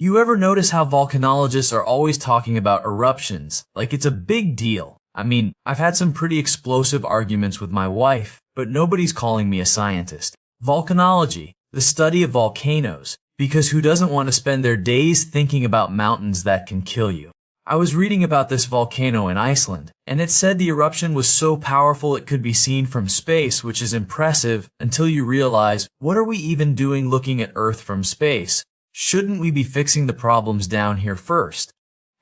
You ever notice how volcanologists are always talking about eruptions, like it's a big deal? I mean, I've had some pretty explosive arguments with my wife, but nobody's calling me a scientist. Volcanology, the study of volcanoes, because who doesn't want to spend their days thinking about mountains that can kill you? I was reading about this volcano in Iceland, and it said the eruption was so powerful it could be seen from space, which is impressive until you realize, what are we even doing looking at Earth from space? Shouldn't we be fixing the problems down here first?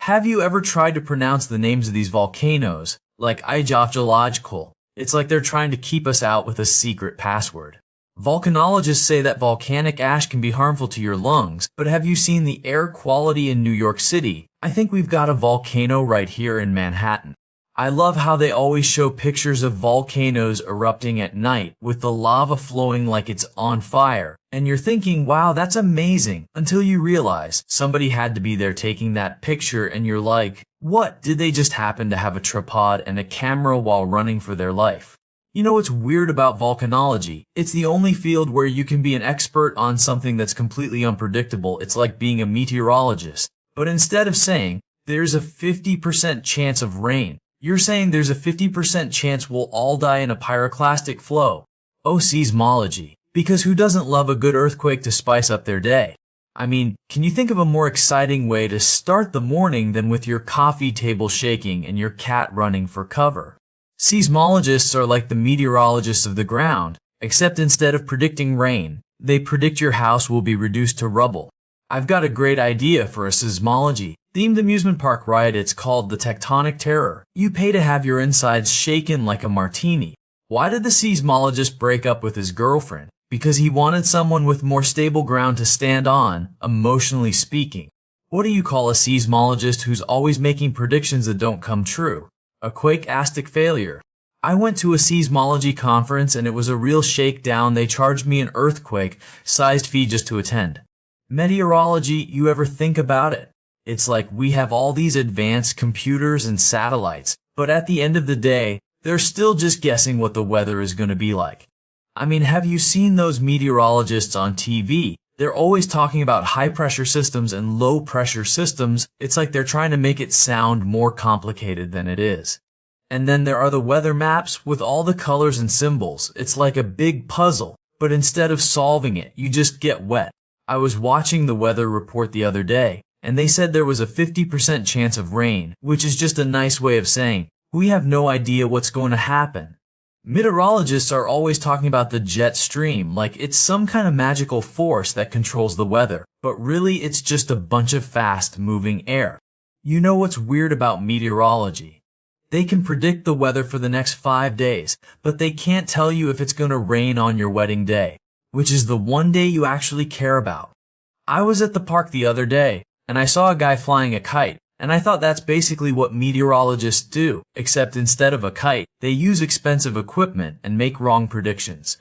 Have you ever tried to pronounce the names of these volcanoes, like Eyjafjallajökull? It's like they're trying to keep us out with a secret password. Volcanologists say that volcanic ash can be harmful to your lungs, but have you seen the air quality in New York City? I think we've got a volcano right here in Manhattan. I love how they always show pictures of volcanoes erupting at night with the lava flowing like it's on fire. And you're thinking, wow, that's amazing, until you realize somebody had to be there taking that picture and you're like, what? Did they just happen to have a tripod and a camera while running for their life? You know what's weird about volcanology? It's the only field where you can be an expert on something that's completely unpredictable. It's like being a meteorologist. But instead of saying, there's a 50% chance of rain, you're saying there's a 50% chance we'll all die in a pyroclastic flow. Oh, seismology. Because who doesn't love a good earthquake to spice up their day? I mean, can you think of a more exciting way to start the morning than with your coffee table shaking and your cat running for cover? Seismologists are like the meteorologists of the ground, except instead of predicting rain, they predict your house will be reduced to rubble. I've got a great idea for a seismology-themed amusement park ride. It's called the Tectonic Terror. You pay to have your insides shaken like a martini. Why did the seismologist break up with his girlfriend? Because he wanted someone with more stable ground to stand on, emotionally speaking. What do you call a seismologist who's always making predictions that don't come true? A quake-astic failure. I went to a seismology conference and it was a real shakedown. They charged me an earthquake-sized fee just to attend. Meteorology, you ever think about it? It's like we have all these advanced computers and satellites, but at the end of the day, they're still just guessing what the weather is going to be like. I mean, have you seen those meteorologists on TV? They're always talking about high-pressure systems and low-pressure systems. It's like they're trying to make it sound more complicated than it is. And then there are the weather maps with all the colors and symbols. It's like a big puzzle, but instead of solving it, you just get wet. I was watching the weather report the other day, and they said there was a 50% chance of rain, which is just a nice way of saying, we have no idea what's going to happen. Meteorologists are always talking about the jet stream like it's some kind of magical force that controls the weather, but really it's just a bunch of fast-moving air. You know what's weird about meteorology? They can predict the weather for the next 5 days, but they can't tell you if it's going to rain on your wedding day, which is the one day you actually care about. I was at the park the other day, and I saw a guy flying a kite, and I thought that's basically what meteorologists do, except instead of a kite, they use expensive equipment and make wrong predictions.